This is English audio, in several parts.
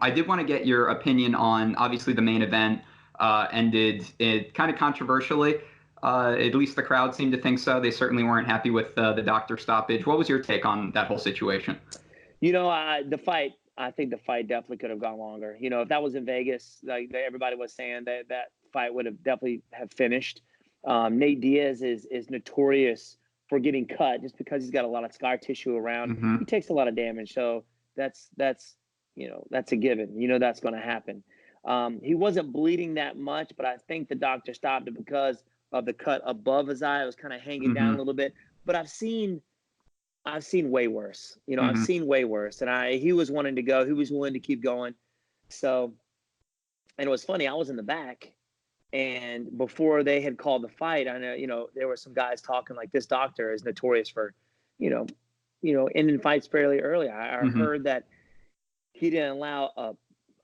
I did want to get your opinion on, obviously, the main event ended it kind of controversially. At least the crowd seemed to think so. They certainly weren't happy with the doctor stoppage. What was your take on that whole situation? The fight. I think the fight definitely could have gone longer. If that was in Vegas, like everybody was saying, that fight would have definitely have finished. Nate Diaz is notorious for getting cut just because he's got a lot of scar tissue around. He Hmm. takes a lot of damage, so that's a given. That's going to happen. He wasn't bleeding that much, but I think the doctor stopped it because of the cut above his eye. It was kind of hanging down a Hmm. little bit. But I've seen way worse. I've Hmm. seen way worse. And he was wanting to go. He was willing to keep going. So, and it was funny. I was in the back, and before they had called the fight, I know, there were some guys talking like this doctor is notorious for, you know, ending fights fairly early. I Hmm. heard that he didn't allow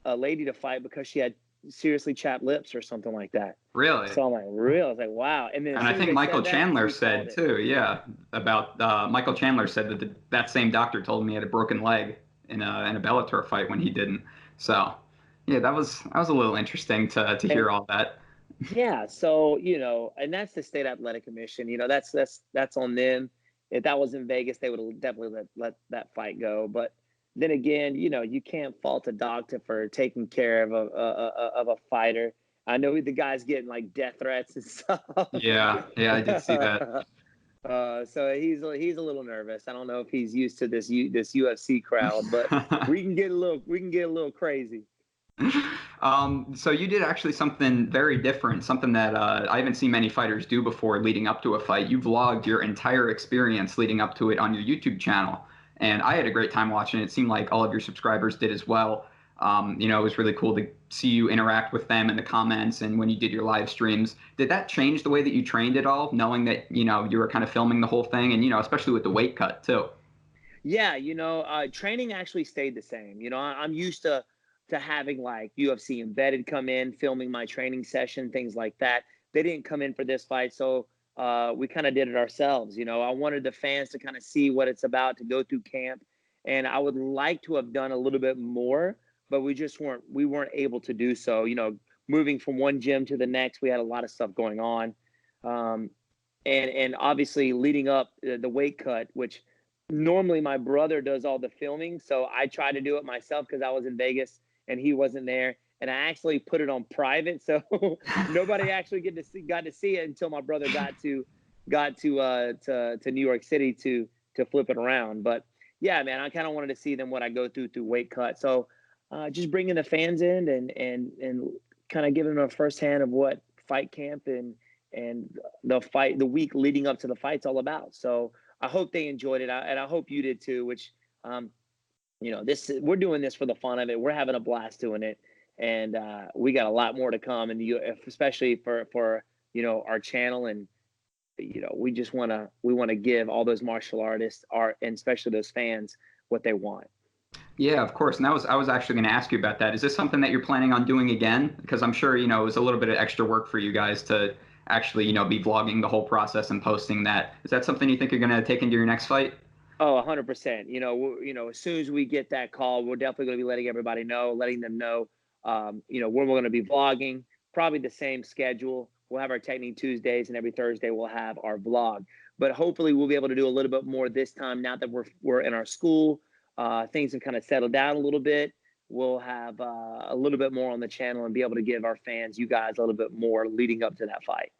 a lady to fight because she had seriously chapped lips or something like that. Really? So I'm like, real? I was like, wow. And then as And I soon as think they Michael said that, Chandler we called said it. too, yeah, about Michael Chandler said that that same doctor told him he had a broken leg in a Bellator fight when he didn't. So, yeah, that was a little interesting to And hear all that. yeah, so and that's the state athletic commission. That's on them. If that was in Vegas, they would have definitely let that fight go. But then again, you can't fault a doctor for taking care of a fighter. I know the guy's getting like death threats and stuff. Yeah, yeah, I did see that. So he's a little nervous. I don't know if he's used to this UFC crowd, but we can get a little crazy. So you did actually something very different, something that I haven't seen many fighters do before leading up to a fight. You vlogged your entire experience leading up to it on your YouTube channel, and I had a great time watching it. It seemed like all of your subscribers did as well. It was really cool to see you interact with them in the comments and when you did your live streams. Did that change the way that you trained at all, knowing that, you were kind of filming the whole thing and, especially with the weight cut too? Yeah, training actually stayed the same. I'm used to having like UFC embedded come in, filming my training session, things like that. They didn't come in for this fight, so we kind of did it ourselves. I wanted the fans to kind of see what it's about to go through camp, and I would like to have done a little bit more, but we weren't able to do so. Moving from one gym to the next, we had a lot of stuff going on. Um, and obviously leading up the weight cut, which normally my brother does all the filming, so I tried to do it myself because I was in Vegas and he wasn't there, and I actually put it on private, so nobody actually got to see it until my brother got to New York City to flip it around. But yeah, man, I kind of wanted to see them what I go through weight cut. So just bringing the fans in and kind of giving them a firsthand of what fight camp and the week leading up to the fight's all about. So I hope they enjoyed it, and I hope you did too. Which, this we're doing this for the fun of it. We're having a blast doing it, and we got a lot more to come. And especially for our channel, and we want to give all those martial artists, art, and especially those fans what they want. Yeah, of course. And I was actually going to ask you about that. Is this something that you're planning on doing again? Because I'm sure, it was a little bit of extra work for you guys to actually, be vlogging the whole process and posting that. Is that something you think you're going to take into your next fight? Oh, 100%. As soon as we get that call, we're definitely going to be letting everybody know, letting them know, when we're going to be vlogging. Probably the same schedule. We'll have our Technique Tuesdays, and every Thursday we'll have our vlog. But hopefully, we'll be able to do a little bit more this time. Now that we're in our school, things have kind of settled down a little bit. We'll have a little bit more on the channel and be able to give our fans, you guys, a little bit more leading up to that fight.